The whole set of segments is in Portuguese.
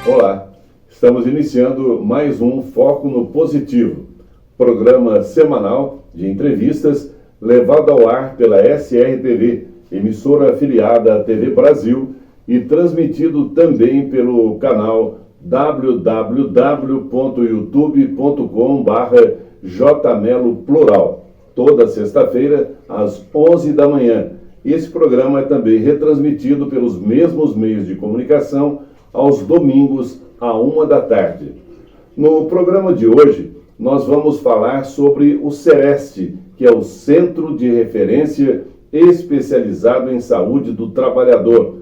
Olá, estamos iniciando mais um Foco no Positivo, programa semanal de entrevistas levado ao ar pela SRTV, emissora afiliada à TV Brasil e transmitido também pelo canal www.youtube.com/jmeloplural, toda sexta-feira às 11 da manhã. Esse programa é também retransmitido pelos mesmos meios de comunicação aos domingos à 1 da tarde. No programa de hoje, nós vamos falar sobre o Sereste, que é o Centro de Referência Especializado em Saúde do Trabalhador.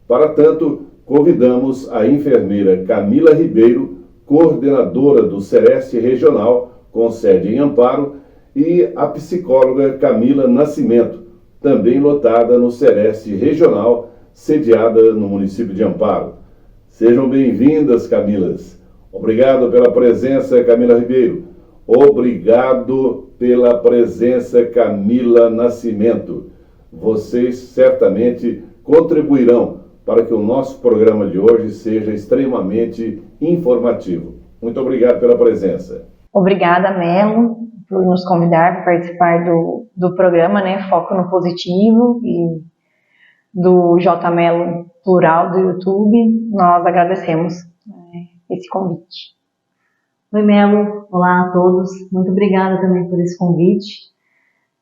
Para tanto, convidamos a enfermeira Camila Ribeiro, coordenadora do Sereste Regional, com sede em Amparo, e a psicóloga Camila Nascimento, também lotada no Sereste Regional, sediada no município de Amparo. Sejam bem-vindas, Camilas. Obrigado pela presença, Camila Ribeiro. Obrigado pela presença, Camila Nascimento. Vocês certamente contribuirão para que o nosso programa de hoje seja extremamente informativo. Muito obrigado pela presença. Obrigada, Melo, por nos convidar para participar do programa, né, Foco no Positivo, e do Melo Plural do YouTube. Nós agradecemos esse convite. Oi, Melo. Olá a todos. Muito obrigada também por esse convite.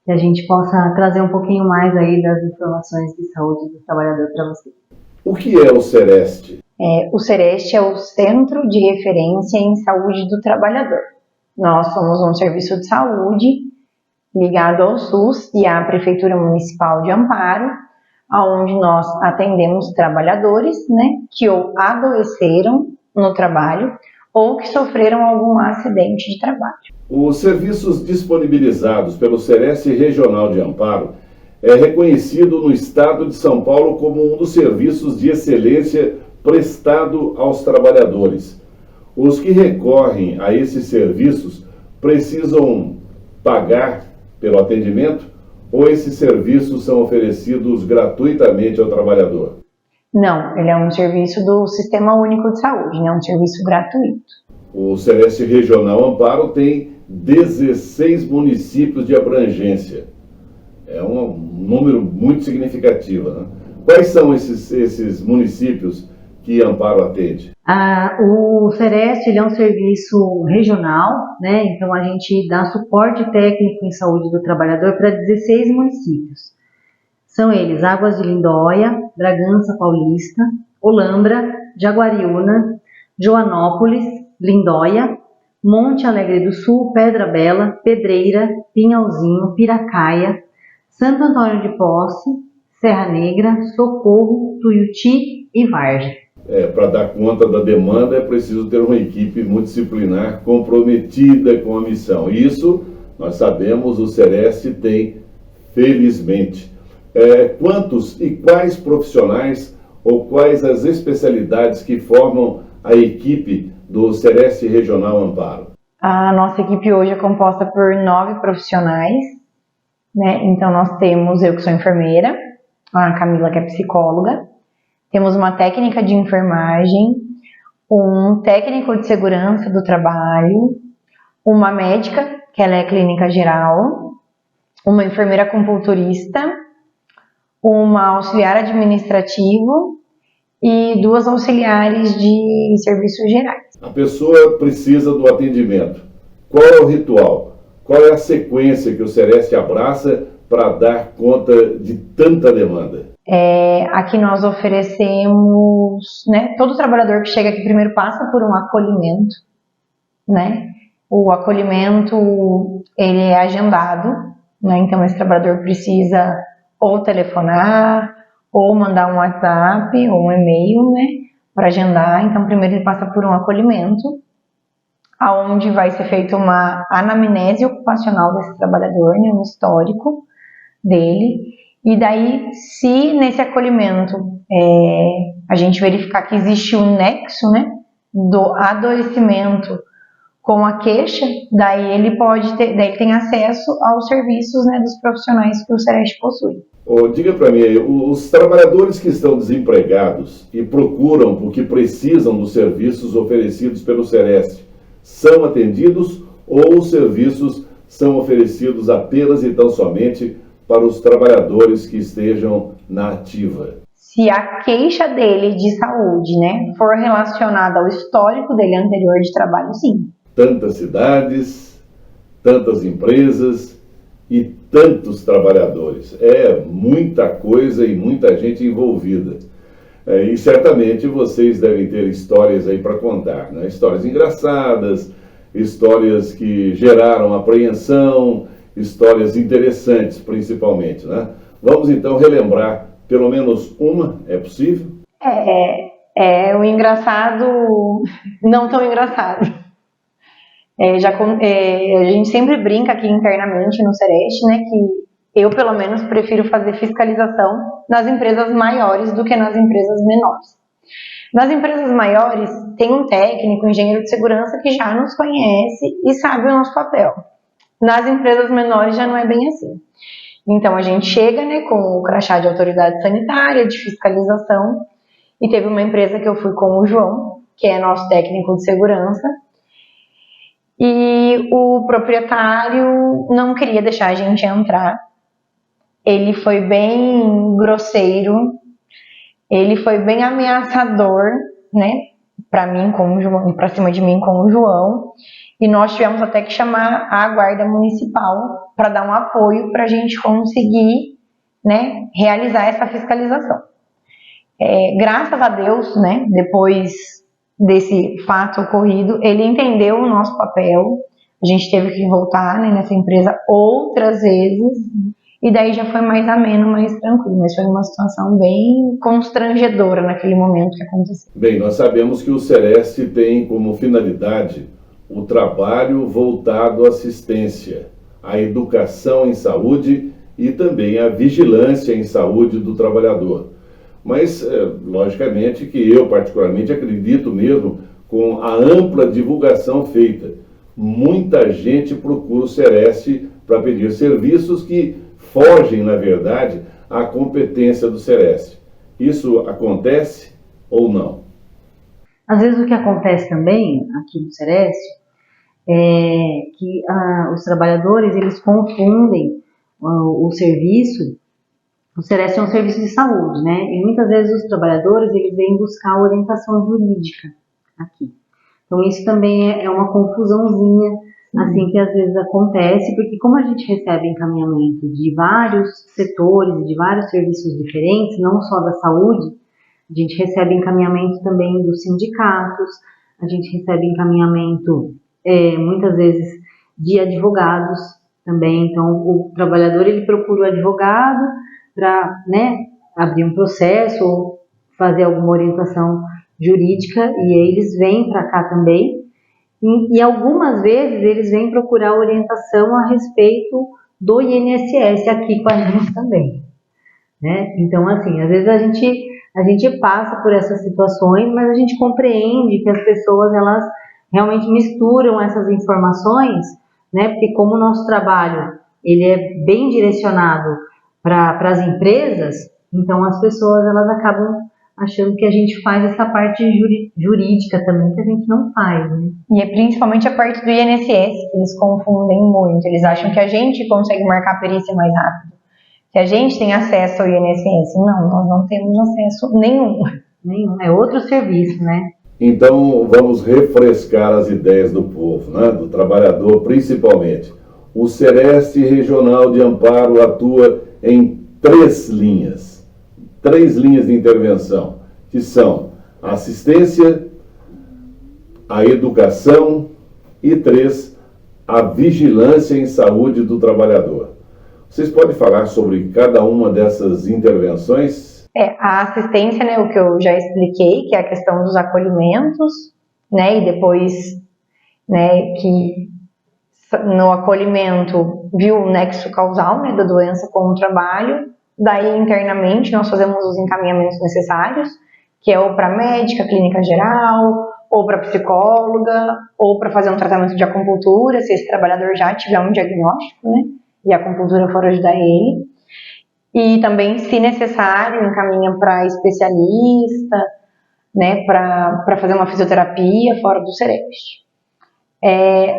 Que a gente possa trazer um pouquinho mais aí das informações de saúde do trabalhador para você. O que é o Sereste? O Sereste é o Centro de Referência em Saúde do Trabalhador. Nós somos um serviço de saúde ligado ao SUS e à Prefeitura Municipal de Amparo, onde nós atendemos trabalhadores, né, que ou adoeceram no trabalho ou que sofreram algum acidente de trabalho. Os serviços disponibilizados pelo Sereste Regional de Amparo é reconhecido no estado de São Paulo como um dos serviços de excelência prestado aos trabalhadores. Os que recorrem a esses serviços precisam pagar pelo atendimento ou esses serviços são oferecidos gratuitamente ao trabalhador? Não, ele é um serviço do Sistema Único de Saúde, né? Um serviço gratuito. O Sereste Regional Amparo tem 16 municípios de abrangência. É um número muito significativo, né? Quais são esses municípios que Amparo atende? O Sereste ele é um serviço regional, né? Então a gente dá suporte técnico em saúde do trabalhador para 16 municípios. São eles Águas de Lindóia, Bragança Paulista, Olambra, Jaguariúna, Joanópolis, Lindóia, Monte Alegre do Sul, Pedra Bela, Pedreira, Pinhalzinho, Piracaia, Santo Antônio de Posse, Serra Negra, Socorro, Tuiuti e Vargem. Para dar conta da demanda é preciso ter uma equipe multidisciplinar comprometida com a missão. Isso, nós sabemos, o Sereste tem, felizmente. Quantos e quais profissionais ou quais as especialidades que formam a equipe do Sereste Regional Amparo? A nossa equipe hoje é composta por 9 profissionais, né? Então nós temos eu que sou enfermeira, a Camila que é psicóloga, temos uma técnica de enfermagem, um técnico de segurança do trabalho, uma médica, que ela é clínica geral, uma enfermeira acupunturista, uma auxiliar administrativo e 2 auxiliares de serviços gerais. A pessoa precisa do atendimento. Qual é o ritual? Qual é a sequência que o Sereste abraça para dar conta de tanta demanda? Aqui nós oferecemos, né, todo trabalhador que chega aqui primeiro passa por um acolhimento, né? O acolhimento, ele é agendado, né? Então esse trabalhador precisa ou telefonar, ou mandar um WhatsApp, ou um e-mail, né, para agendar. Então primeiro ele passa por um acolhimento, aonde vai ser feita uma anamnese ocupacional desse trabalhador, né, um histórico dele. E daí, se nesse acolhimento a gente verificar que existe um nexo, né, do adoecimento com a queixa, daí ele tem acesso aos serviços, né, dos profissionais que o Sereste possui. Diga para mim aí, os trabalhadores que estão desempregados e procuram porque precisam dos serviços oferecidos pelo Sereste, são atendidos ou os serviços são oferecidos apenas e tão somente para os trabalhadores que estejam na ativa? Se a queixa dele de saúde, né, for relacionada ao histórico dele anterior de trabalho, sim. Tantas cidades, tantas empresas e tantos trabalhadores. É muita coisa e muita gente envolvida. E certamente vocês devem ter histórias aí para contar, né? Histórias engraçadas, histórias que geraram apreensão, histórias interessantes principalmente, né? Vamos então relembrar pelo menos uma, é possível? O engraçado, não tão engraçado. A gente sempre brinca aqui internamente no Sereste, né, que eu, pelo menos, prefiro fazer fiscalização nas empresas maiores do que nas empresas menores. Nas empresas maiores, tem um técnico, um engenheiro de segurança que já nos conhece e sabe o nosso papel. Nas empresas menores já não é bem assim. Então, a gente chega, né, com o crachá de autoridade sanitária, de fiscalização, e teve uma empresa que eu fui com o João, que é nosso técnico de segurança, e o proprietário não queria deixar a gente entrar. Ele foi bem grosseiro, ele foi bem ameaçador, né, para cima de mim com o João, e nós tivemos até que chamar a guarda municipal para dar um apoio para a gente conseguir, né, realizar essa fiscalização. Graças a Deus, né, depois desse fato ocorrido, ele entendeu o nosso papel. A gente teve que voltar, né, nessa empresa outras vezes, e daí já foi mais ameno, mais tranquilo, mas foi uma situação bem constrangedora naquele momento que aconteceu. Bem, nós sabemos que o Sereste tem como finalidade o trabalho voltado à assistência, à educação em saúde e também à vigilância em saúde do trabalhador. Mas, logicamente, que eu particularmente acredito mesmo com a ampla divulgação feita. Muita gente procura o Sereste para pedir serviços que fogem, na verdade, à competência do Sereste. Isso acontece ou não? Às vezes o que acontece também aqui no Sereste é que os trabalhadores eles confundem o serviço. O Sereste é um serviço de saúde, né? E muitas vezes os trabalhadores eles vêm buscar orientação jurídica aqui. Então isso também é uma confusãozinha, assim, que às vezes acontece, porque como a gente recebe encaminhamento de vários setores, de vários serviços diferentes, não só da saúde, a gente recebe encaminhamento também dos sindicatos, a gente recebe encaminhamento muitas vezes de advogados também. Então o trabalhador ele procura o advogado para, né, abrir um processo ou fazer alguma orientação jurídica, e eles vêm para cá também, e algumas vezes eles vêm procurar orientação a respeito do INSS aqui com a gente também, né? Então, assim, às vezes a gente passa por essas situações, mas a gente compreende que as pessoas, elas realmente misturam essas informações, né? Porque como o nosso trabalho, ele é bem direcionado para as empresas, então as pessoas elas acabam achando que a gente faz essa parte jurídica também, que a gente não faz, né? E é principalmente a parte do INSS que eles confundem muito. Eles acham que a gente consegue marcar a perícia mais rápido, que a gente tem acesso ao INSS. Não, nós não temos acesso nenhum. É outro serviço, né? Então vamos refrescar as ideias do povo, né? Do trabalhador principalmente. O Sereste Regional de Amparo atua em 3 linhas de intervenção, que são a assistência, a educação e 3, a vigilância em saúde do trabalhador. Vocês podem falar sobre cada uma dessas intervenções? A assistência, né, o que eu já expliquei, que é a questão dos acolhimentos, né, e depois, né, que no acolhimento viu o nexo causal, né, da doença com o trabalho. Daí, internamente, nós fazemos os encaminhamentos necessários, que é ou para médica, clínica geral, ou para psicóloga, ou para fazer um tratamento de acupuntura, se esse trabalhador já tiver um diagnóstico, né? E a acupuntura for ajudar ele. E também, se necessário, encaminha para especialista, né? Para fazer uma fisioterapia fora do Sereste.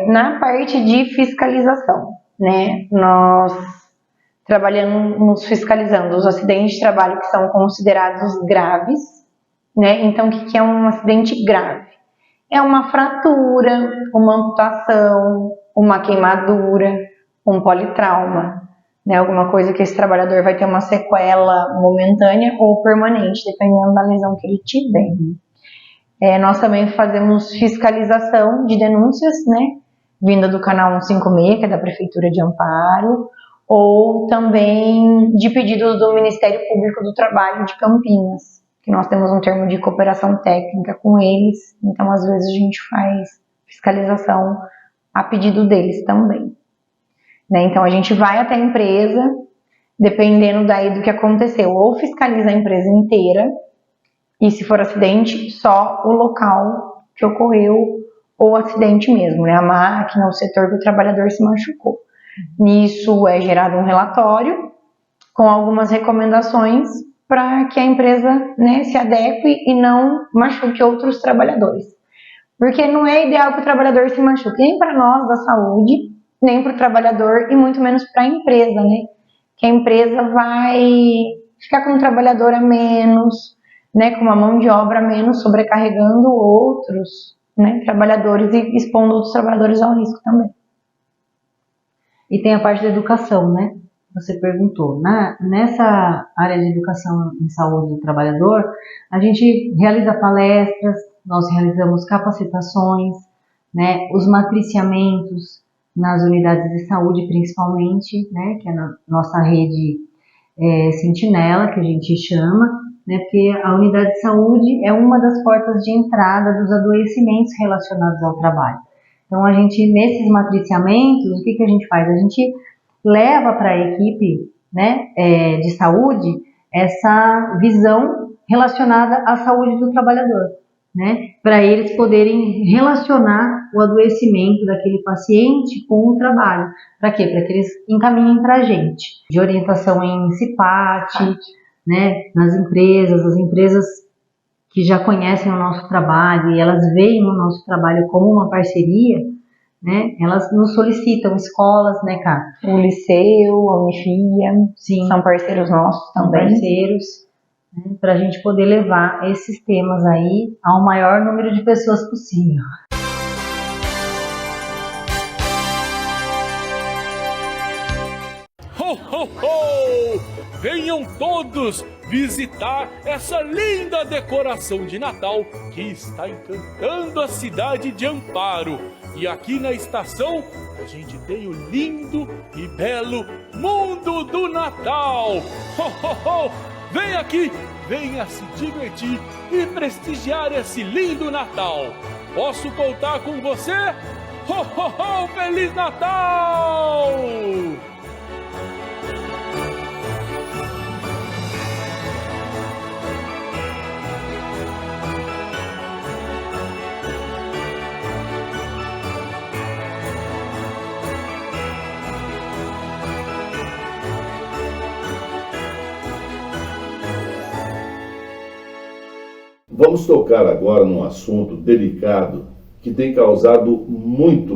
Na parte de fiscalização, né? Nós trabalhamos fiscalizando os acidentes de trabalho que são considerados graves, né? Então, o que é um acidente grave? É uma fratura, uma amputação, uma queimadura, um politrauma, né? Alguma coisa que esse trabalhador vai ter uma sequela momentânea ou permanente, dependendo da lesão que ele tiver. Nós também fazemos fiscalização de denúncias, né? Vinda do canal 156, que é da Prefeitura de Amparo, ou também de pedidos do Ministério Público do Trabalho de Campinas, que nós temos um termo de cooperação técnica com eles, então às vezes a gente faz fiscalização a pedido deles também. Né? Então a gente vai até a empresa, dependendo daí do que aconteceu, ou fiscaliza a empresa inteira, e se for acidente, só o local que ocorreu, ou acidente mesmo, né? A máquina, o setor que o trabalhador se machucou. Nisso é gerado um relatório com algumas recomendações para que a empresa, né, se adeque e não machuque outros trabalhadores. Porque não é ideal que o trabalhador se machuque, nem para nós da saúde, nem para o trabalhador e muito menos para a empresa, né? Que a empresa vai ficar com um trabalhador a menos, né, com uma mão de obra a menos, sobrecarregando outros, né, trabalhadores e expondo outros trabalhadores ao risco também. E tem a parte da educação, né? Você perguntou. Nessa área de educação em saúde do trabalhador, a gente realiza palestras, nós realizamos capacitações, né? Os matriciamentos nas unidades de saúde, principalmente, né? Que é a nossa rede Sentinela, que a gente chama, né? Porque a unidade de saúde é uma das portas de entrada dos adoecimentos relacionados ao trabalho. Então, a gente, nesses matriciamentos, o que a gente faz? A gente leva para a equipe, né, de saúde essa visão relacionada à saúde do trabalhador, né, para eles poderem relacionar o adoecimento daquele paciente com o trabalho. Para quê? Para que eles encaminhem para a gente, de orientação em CIPAT, né, nas empresas, as empresas que já conhecem o nosso trabalho e elas veem o nosso trabalho como uma parceria, né? Elas nos solicitam escolas, né, cara? O Liceu, a Unifia, sim, são parceiros nossos também. São parceiros, né, para a gente poder levar esses temas aí ao maior número de pessoas possível. Ho, ho, ho! Venham todos visitar essa linda decoração de Natal que está encantando a cidade de Amparo. E aqui na estação a gente tem o lindo e belo Mundo do Natal. Ho, ho, ho! Vem aqui, venha se divertir e prestigiar esse lindo Natal. Posso contar com você? Ho, ho, ho! Feliz Natal! Vamos tocar agora num assunto delicado que tem causado muito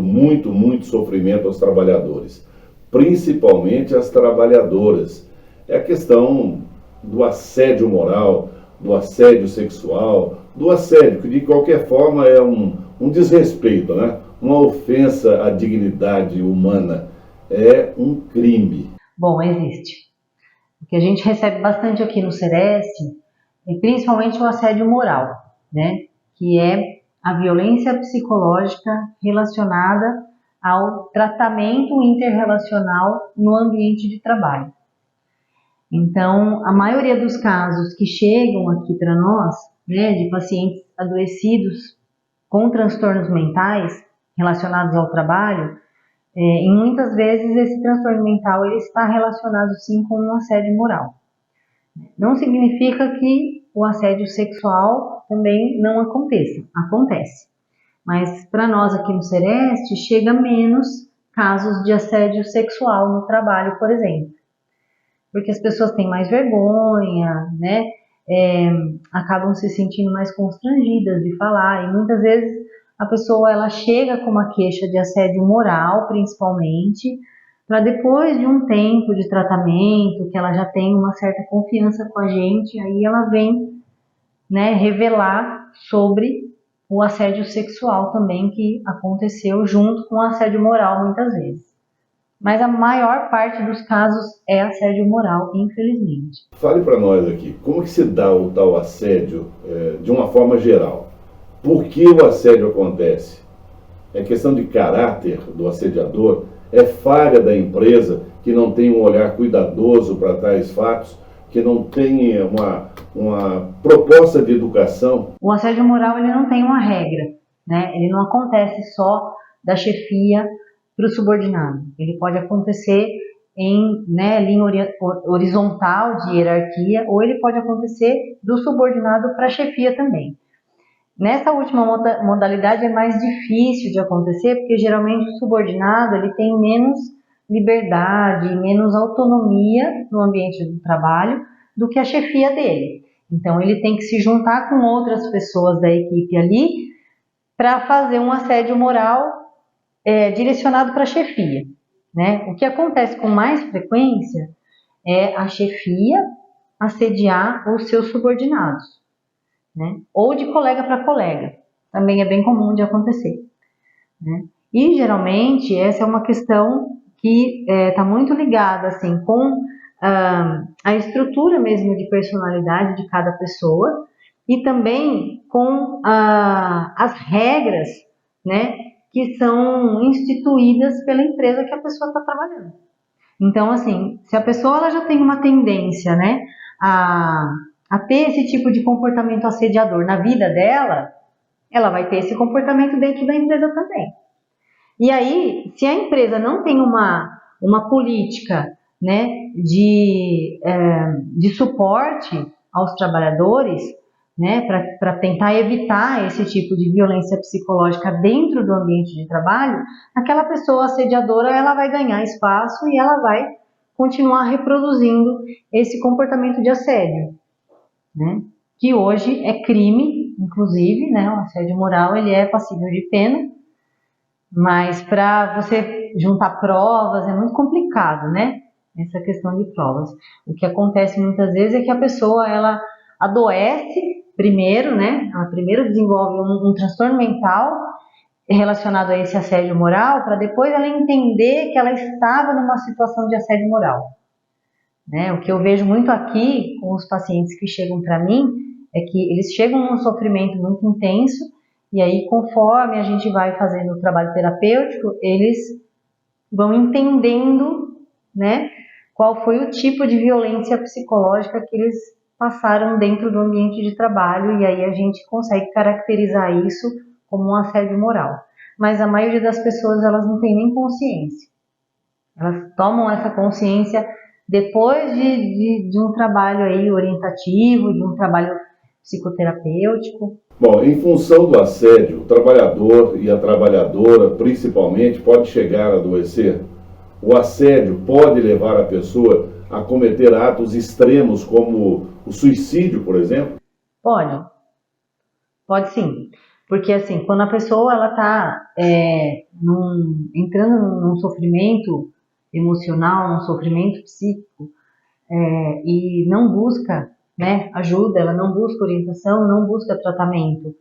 sofrimento aos trabalhadores, principalmente às trabalhadoras. É a questão do assédio moral, do assédio sexual, do assédio, que de qualquer forma é um desrespeito, né? Uma ofensa à dignidade humana, é um crime. Bom, existe. O que a gente recebe bastante aqui no Sereste é principalmente o assédio moral, né? Que é a violência psicológica relacionada ao tratamento interrelacional no ambiente de trabalho. Então, a maioria dos casos que chegam aqui para nós, né, de pacientes adoecidos com transtornos mentais relacionados ao trabalho, e muitas vezes esse transtorno mental ele está relacionado sim com um assédio moral. Não significa que o assédio sexual também não aconteça. Acontece. Mas para nós aqui no Sereste, chega menos casos de assédio sexual no trabalho, por exemplo. Porque as pessoas têm mais vergonha, né? Acabam se sentindo mais constrangidas de falar. E muitas vezes a pessoa ela chega com uma queixa de assédio moral, principalmente, para depois de um tempo de tratamento, que ela já tem uma certa confiança com a gente, aí ela vem, né, revelar sobre o assédio sexual também que aconteceu junto com o assédio moral muitas vezes. Mas a maior parte dos casos é assédio moral, infelizmente. Fale para nós aqui, como que se dá o tal assédio de uma forma geral? Por que o assédio acontece? É questão de caráter do assediador? É falha da empresa que não tem um olhar cuidadoso para tais fatos? Que não tem uma proposta de educação? O assédio moral ele não tem uma regra, né? Ele não acontece só da chefia para o subordinado. Ele pode acontecer em, né, linha horizontal de hierarquia, ou ele pode acontecer do subordinado para a chefia também. Nessa última modalidade é mais difícil de acontecer, porque geralmente o subordinado ele tem menos liberdade, menos autonomia no ambiente do trabalho do que a chefia dele. Então ele tem que se juntar com outras pessoas da equipe ali para fazer um assédio moral direcionado para a chefia, né? O que acontece com mais frequência é a chefia assediar os seus subordinados, né? Ou de colega para colega, também é bem comum de acontecer, né? E geralmente essa é uma questão que está muito ligada assim, com a estrutura mesmo de personalidade de cada pessoa e também com as regras, né, que são instituídas pela empresa que a pessoa está trabalhando. Então, assim, se a pessoa ela já tem uma tendência, né, a ter esse tipo de comportamento assediador na vida dela, ela vai ter esse comportamento dentro da empresa também. E aí, se a empresa não tem uma política, né, de suporte aos trabalhadores, né, para tentar evitar esse tipo de violência psicológica dentro do ambiente de trabalho, aquela pessoa assediadora ela vai ganhar espaço e ela vai continuar reproduzindo esse comportamento de assédio, né, que hoje é crime, inclusive, né, o assédio moral ele é passível de pena, mas para você juntar provas é muito complicado, né, essa questão de provas. O que acontece muitas vezes é que a pessoa ela adoece primeiro, né? Ela primeiro desenvolve um transtorno mental relacionado a esse assédio moral, para depois ela entender que ela estava numa situação de assédio moral, né? O que eu vejo muito aqui com os pacientes que chegam para mim é que eles chegam num sofrimento muito intenso e aí conforme a gente vai fazendo o trabalho terapêutico, eles vão entendendo, né, qual foi o tipo de violência psicológica que eles passaram dentro do ambiente de trabalho e aí a gente consegue caracterizar isso como um assédio moral. Mas a maioria das pessoas elas não tem nem consciência. Elas tomam essa consciência depois de um trabalho aí orientativo, de um trabalho psicoterapêutico. Bom, em função do assédio, o trabalhador e a trabalhadora, principalmente, pode chegar a adoecer. O assédio pode levar a pessoa a cometer atos extremos como o suicídio, por exemplo? Pode sim, porque assim, quando a pessoa ela está entrando num sofrimento emocional, num sofrimento psíquico e não busca, né, ajuda, ela não busca orientação, não busca tratamento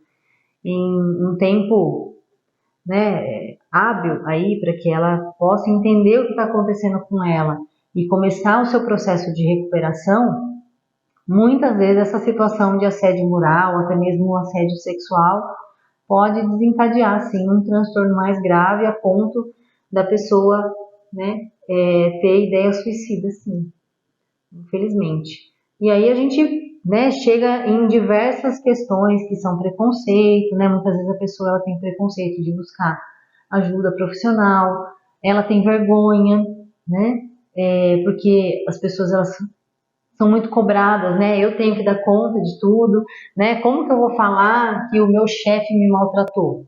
em um tempo, né, hábil aí para que ela possa entender o que está acontecendo com ela e começar o seu processo de recuperação, muitas vezes essa situação de assédio moral, até mesmo um assédio sexual, pode desencadear, sim, um transtorno mais grave a ponto da pessoa, né, ter ideias suicidas, sim, infelizmente. E aí a gente, né, chega em diversas questões que são preconceito, né, muitas vezes a pessoa ela tem preconceito de buscar ajuda profissional, ela tem vergonha, né, porque as pessoas elas são muito cobradas, né? Eu tenho que dar conta de tudo, né? Como que eu vou falar que o meu chefe me maltratou?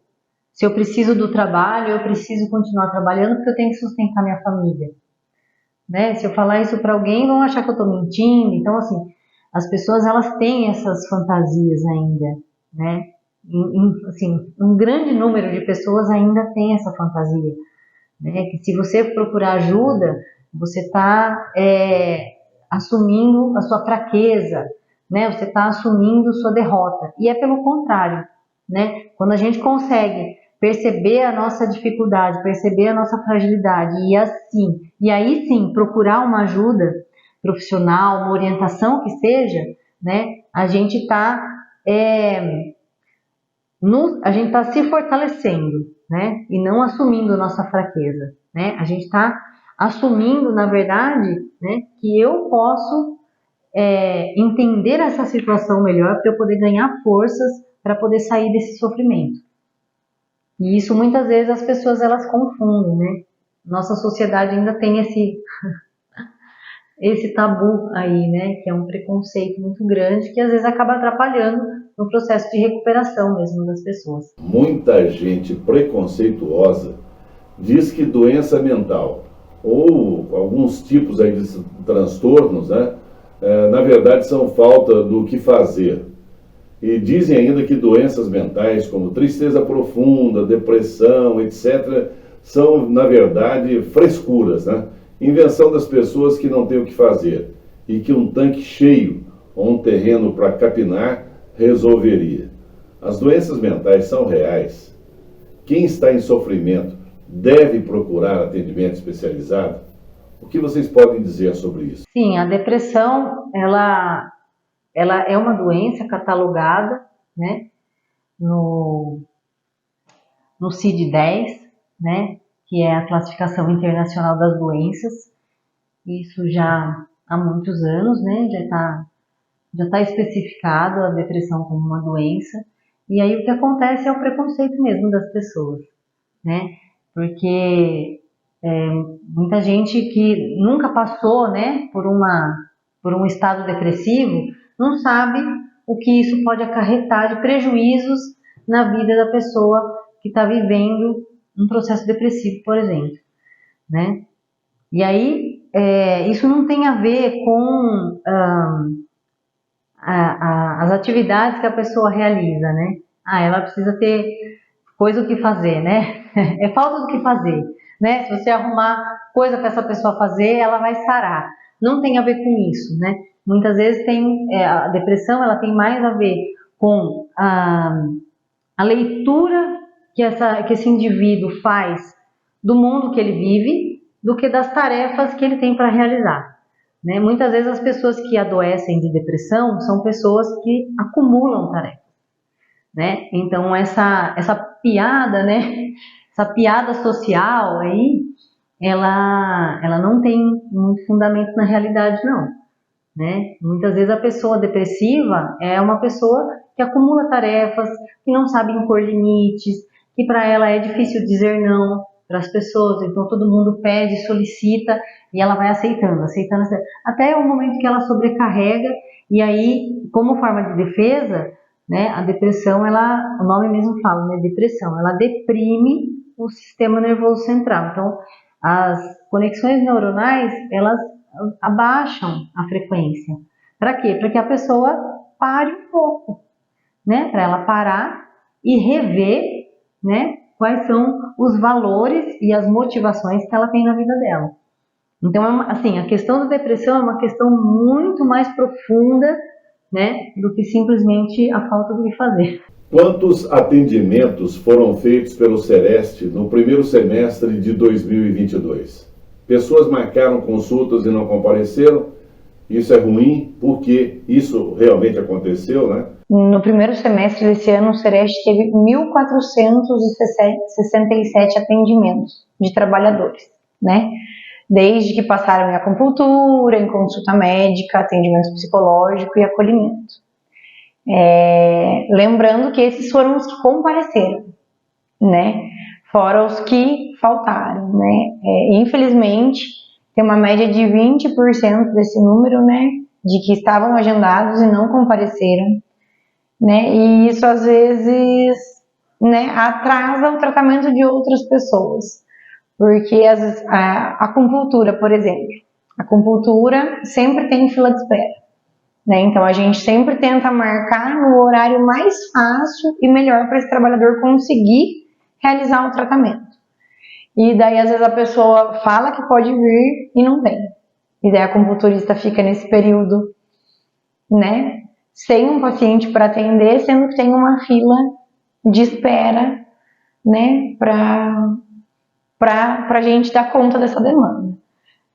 Se eu preciso do trabalho, eu preciso continuar trabalhando porque eu tenho que sustentar minha família, né? Se eu falar isso para alguém, vão achar que eu estou mentindo. Então, assim, as pessoas elas têm essas fantasias ainda, né? Assim, um grande número de pessoas ainda tem essa fantasia, né? Que se você procurar ajuda, você está assumindo a sua fraqueza, né? Você está assumindo sua derrota. E é pelo contrário, né? Quando a gente consegue perceber a nossa dificuldade, perceber a nossa fragilidade e aí sim procurar uma ajuda profissional, uma orientação que seja, né? A gente está se fortalecendo, né? E não assumindo a nossa fraqueza, né? A gente está assumindo, na verdade, né, que eu posso entender essa situação melhor para eu poder ganhar forças para poder sair desse sofrimento. E isso muitas vezes as pessoas elas confundem, né? Nossa sociedade ainda tem esse tabu aí, né? Que é um preconceito muito grande que às vezes acaba atrapalhando no processo de recuperação mesmo das pessoas. Muita gente preconceituosa diz que doença mental ou alguns tipos aí de transtornos, né? Na verdade são falta do que fazer. E dizem ainda que doenças mentais como tristeza profunda, depressão, etc., são, na verdade, frescuras, né? Invenção das pessoas que não têm o que fazer e que um tanque cheio ou um terreno para capinar resolveria. As doenças mentais são reais. Quem está em sofrimento deve procurar atendimento especializado? O que vocês podem dizer sobre isso? Sim, a depressão, ela é uma doença catalogada, né, no CID-10, né, que é a Classificação Internacional das Doenças. Isso já há muitos anos, né, já tá especificado a depressão como uma doença. E aí o que acontece é o preconceito mesmo das pessoas, né, porque muita gente que nunca passou, né, por um estado depressivo não sabe o que isso pode acarretar de prejuízos na vida da pessoa que está vivendo um processo depressivo, por exemplo, né? E aí isso não tem a ver com as atividades que a pessoa realiza, né? Ela precisa ter coisa o que fazer, né? É falta do que fazer, né? Se você arrumar coisa para essa pessoa fazer, ela vai sarar. Não tem a ver com isso, né? Muitas vezes a depressão ela tem mais a ver com a leitura que esse indivíduo faz do mundo que ele vive do que das tarefas que ele tem para realizar, né? Muitas vezes as pessoas que adoecem de depressão são pessoas que acumulam tarefas, né? Então essa piada, né? Essa piada social aí, ela não tem muito fundamento na realidade, não, né? Muitas vezes a pessoa depressiva é uma pessoa que acumula tarefas, que não sabe impor limites, que para ela é difícil dizer não para as pessoas, então todo mundo pede, solicita e ela vai aceitando, até o momento que ela sobrecarrega e aí, como forma de defesa, né, a depressão, o nome mesmo fala, né, depressão, ela deprime o sistema nervoso central. Então, as conexões neuronais, elas abaixam a frequência. Para quê? Para que a pessoa pare um pouco, né, para ela parar e rever, né, quais são os valores e as motivações que ela tem na vida dela. Então, assim, a questão da depressão é uma questão muito mais profunda, né, do que simplesmente a falta do que fazer. Quantos atendimentos foram feitos pelo Sereste no primeiro semestre de 2022? Pessoas marcaram consultas e não compareceram? Isso é ruim, porque isso realmente aconteceu, né? No primeiro semestre desse ano, o Sereste teve 1.467 atendimentos de trabalhadores, né? Desde que passaram em acupuntura, em consulta médica, atendimento psicológico e acolhimento. Lembrando que esses foram os que compareceram, né? Fora os que faltaram, né? Infelizmente, tem uma média de 20% desse número, né? de que estavam agendados e não compareceram, né? E isso às vezes, né, atrasa o tratamento de outras pessoas, porque às vezes, a acupuntura, por exemplo, a acupuntura sempre tem fila de espera, né? Então a gente sempre tenta marcar no horário mais fácil e melhor para esse trabalhador conseguir realizar o tratamento. E daí às vezes a pessoa fala que pode vir e não vem. E daí a acupunturista fica nesse período, né, sem um paciente para atender, sendo que tem uma fila de espera, né, para a gente dar conta dessa demanda,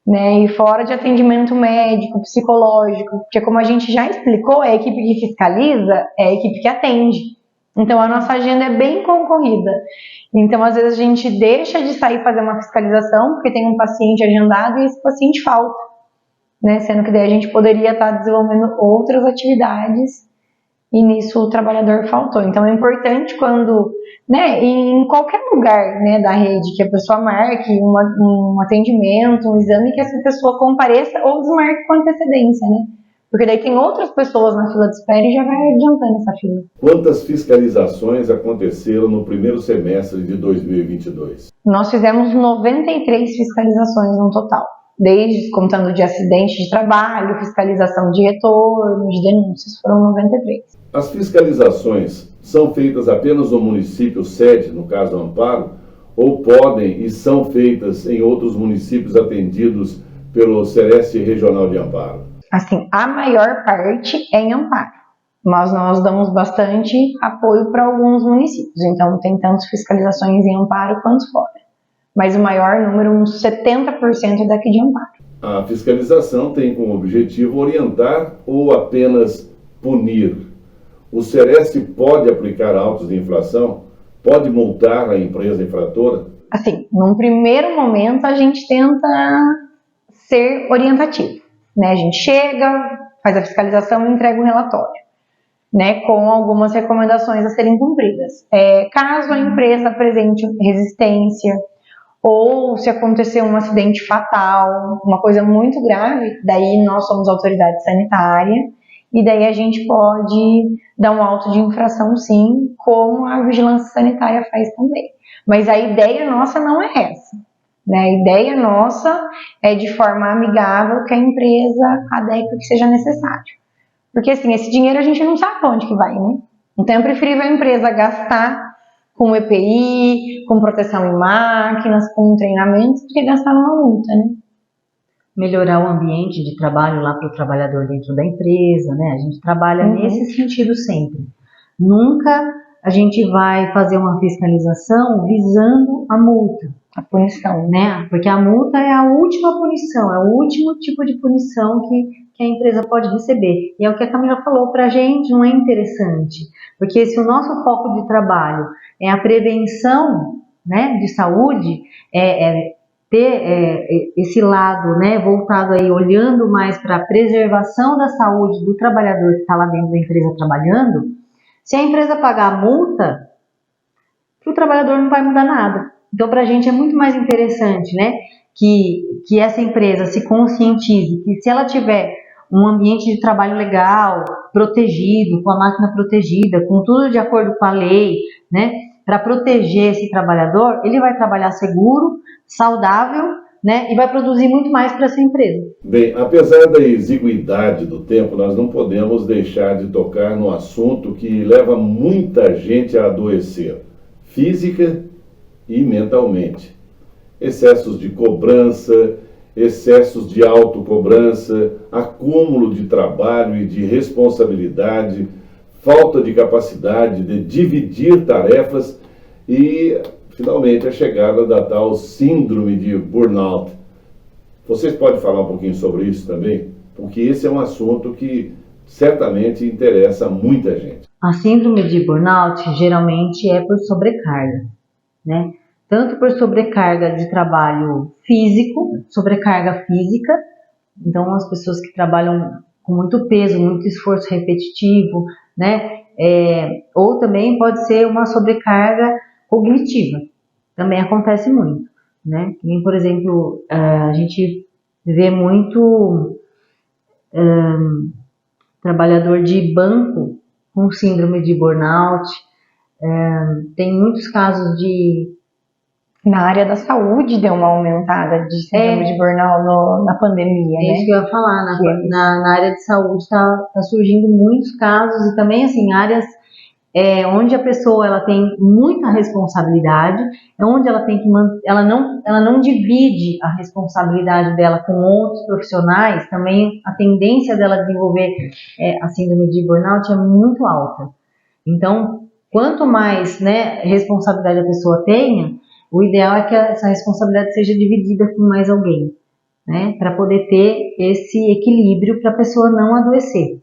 né, e fora de atendimento médico, psicológico, porque como a gente já explicou, a equipe que fiscaliza é a equipe que atende, então a nossa agenda é bem concorrida, então às vezes a gente deixa de sair fazer uma fiscalização, porque tem um paciente agendado e esse paciente falta, né, sendo que daí a gente poderia estar desenvolvendo outras atividades e nisso o trabalhador faltou. Então é importante quando, né, em qualquer lugar, né, da rede, que a pessoa marque um atendimento, um exame, que essa pessoa compareça ou desmarque com antecedência, né? Porque daí tem outras pessoas na fila de espera e já vai adiantando essa fila. Quantas fiscalizações aconteceram no primeiro semestre de 2022? Nós fizemos 93 fiscalizações no total, desde contando de acidente de trabalho, fiscalização de retorno, de denúncias, foram 93. As fiscalizações são feitas apenas no município sede, no caso Amparo, ou podem e são feitas em outros municípios atendidos pelo Sereste Regional de Amparo? Assim, a maior parte é em Amparo, mas nós damos bastante apoio para alguns municípios, então tem tantas fiscalizações em Amparo quanto fora. Mas o maior número, uns 70% é daqui de Amparo. A fiscalização tem como objetivo orientar ou apenas punir? O Sereste pode aplicar autos de infração? Pode multar a empresa infratora? Assim, num primeiro momento a gente tenta ser orientativo, né? A gente chega, faz a fiscalização e entrega um relatório, né, com algumas recomendações a serem cumpridas. Caso a empresa apresente resistência, ou se acontecer um acidente fatal, uma coisa muito grave, daí nós somos autoridade sanitária, e daí a gente pode dar um auto de infração sim, como a vigilância sanitária faz também. Mas a ideia nossa não é essa, né? A ideia nossa é de forma amigável que a empresa adeque o que seja necessário. Porque assim, esse dinheiro a gente não sabe para onde que vai, né? Então é preferível a empresa gastar com EPI, com proteção em máquinas, com treinamento, do que gastar numa multa, né? Melhorar o ambiente de trabalho lá para o trabalhador dentro da empresa, né? A gente trabalha nesse sentido sempre. Nunca a gente vai fazer uma fiscalização visando a multa, A punição, né? Porque a multa é a última punição, é o último tipo de punição que a empresa pode receber. E é o que a Camila falou, para a gente não é interessante, porque se o nosso foco de trabalho é a prevenção, né, de saúde, ter esse lado, né, voltado aí, olhando mais para a preservação da saúde do trabalhador que está lá dentro da empresa trabalhando, se a empresa pagar a multa, para o trabalhador não vai mudar nada. Então, para a gente é muito mais interessante, né, que essa empresa se conscientize, que se ela tiver um ambiente de trabalho legal, protegido, com a máquina protegida, com tudo de acordo com a lei, né, para proteger esse trabalhador, ele vai trabalhar seguro, saudável, né, e vai produzir muito mais para essa empresa. Bem, apesar da exiguidade do tempo, nós não podemos deixar de tocar no assunto que leva muita gente a adoecer, física e mentalmente. Excessos de cobrança, excessos de autocobrança, acúmulo de trabalho e de responsabilidade, falta de capacidade de dividir tarefas e, finalmente, a chegada da tal síndrome de burnout. Vocês podem falar um pouquinho sobre isso também? Porque esse é um assunto que certamente interessa a muita gente. A síndrome de burnout geralmente é por sobrecarga, né? Tanto por sobrecarga de trabalho físico, sobrecarga física, então as pessoas que trabalham com muito peso, muito esforço repetitivo, né? Ou também pode ser uma sobrecarga cognitiva, também acontece muito, né? Por exemplo, a gente vê muito trabalhador de banco com síndrome de burnout. Tem muitos casos Na área da saúde deu uma aumentada de síndrome de burnout na pandemia, né? É isso que eu ia falar. Na área de saúde está surgindo muitos casos, e também assim, áreas onde a pessoa ela tem muita responsabilidade, onde ela tem que ela não divide a responsabilidade dela com outros profissionais. Também a tendência dela desenvolver a síndrome de burnout é muito alta. Então, quanto mais, né, responsabilidade a pessoa tenha, o ideal é que essa responsabilidade seja dividida com mais alguém, né, para poder ter esse equilíbrio para a pessoa não adoecer.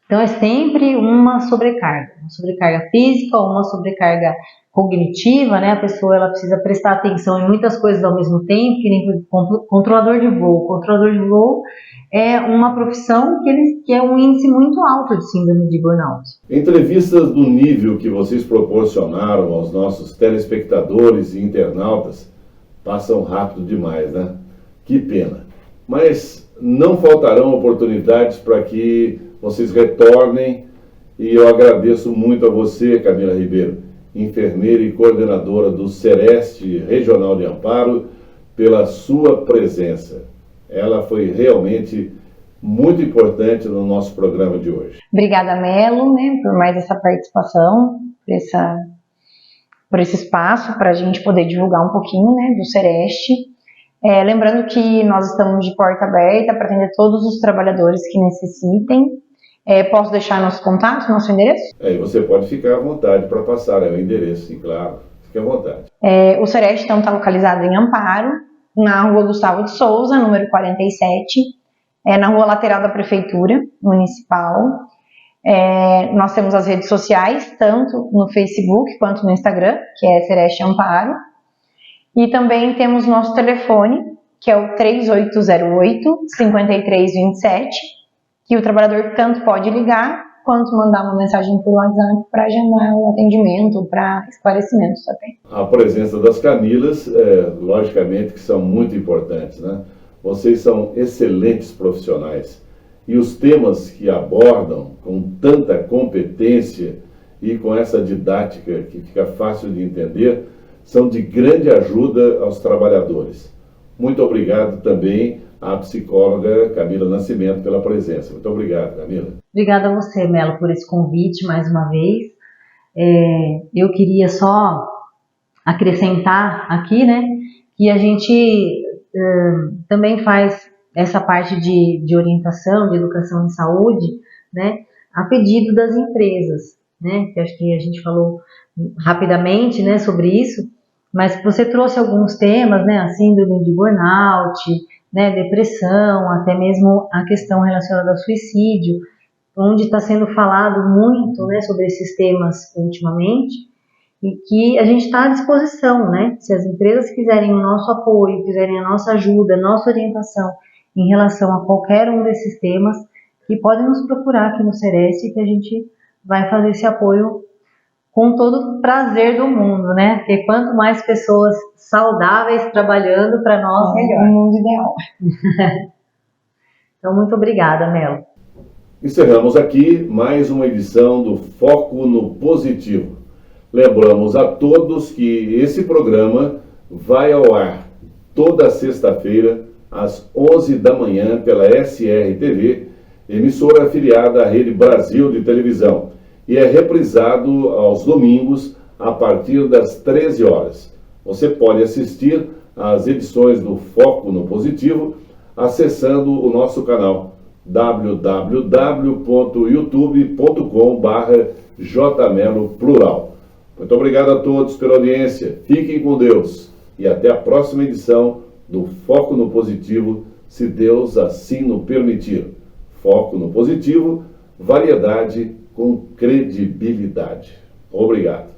Então é sempre uma sobrecarga física ou uma sobrecarga cognitiva, né? A pessoa ela precisa prestar atenção em muitas coisas ao mesmo tempo, que nem controlador de voo. Controlador de voo é uma profissão que é um índice muito alto de síndrome de burnout. Entrevistas do nível que vocês proporcionaram aos nossos telespectadores e internautas passam rápido demais, né? Que pena. Mas não faltarão oportunidades para que vocês retornem, e eu agradeço muito a você, Camila Ribeiro, enfermeira e coordenadora do Sereste Regional de Amparo, pela sua presença. Ela foi realmente muito importante no nosso programa de hoje. Obrigada, Melo, né, por mais essa participação, por esse espaço para a gente poder divulgar um pouquinho, né, do Sereste. Lembrando que nós estamos de porta aberta para atender todos os trabalhadores que necessitem. Posso deixar nosso contato, nosso endereço? E você pode ficar à vontade para passar o endereço, sim, claro. Fique à vontade. O Sereste então está localizado em Amparo, na rua Gustavo de Souza, número 47, na rua lateral da Prefeitura Municipal. Nós temos as redes sociais, tanto no Facebook quanto no Instagram, que é Sereste Amparo. E também temos nosso telefone, que é o 3808-5327, que o trabalhador tanto pode ligar, quanto mandar uma mensagem por WhatsApp para agendar o atendimento, para esclarecimentos também. A presença das Camilas, logicamente que são muito importantes, né? Vocês são excelentes profissionais. E os temas que abordam com tanta competência e com essa didática que fica fácil de entender, são de grande ajuda aos trabalhadores. Muito obrigado também à psicóloga Camila Nascimento pela presença. Muito obrigado, Camila. Obrigada a você, Melo, por esse convite mais uma vez. Eu queria só acrescentar aqui, né, que a gente também faz essa parte de orientação, de educação em saúde, né, a pedido das empresas, né, que acho que a gente falou rapidamente, né, sobre isso, mas você trouxe alguns temas, né, a síndrome de burnout, né, depressão, até mesmo a questão relacionada ao suicídio, onde está sendo falado muito, né, sobre esses temas ultimamente, e que a gente está à disposição, né, se as empresas quiserem o nosso apoio, quiserem a nossa ajuda, a nossa orientação em relação a qualquer um desses temas, que podem nos procurar aqui no Sereste, que a gente vai fazer esse apoio com todo o prazer do mundo, né? Porque quanto mais pessoas saudáveis trabalhando, para nós, melhor. O mundo ideal. Então, muito obrigada, Melo. Encerramos aqui mais uma edição do Foco no Positivo. Lembramos a todos que esse programa vai ao ar toda sexta-feira, às 11 da manhã, pela SRTV, emissora afiliada à Rede Brasil de televisão, e é reprisado aos domingos a partir das 13 horas. Você pode assistir às edições do Foco no Positivo acessando o nosso canal www.youtube.com/jmeloplural. Muito obrigado a todos pela audiência. Fiquem com Deus e até a próxima edição do Foco no Positivo, se Deus assim nos permitir. Foco no Positivo, variedade com credibilidade. Obrigado.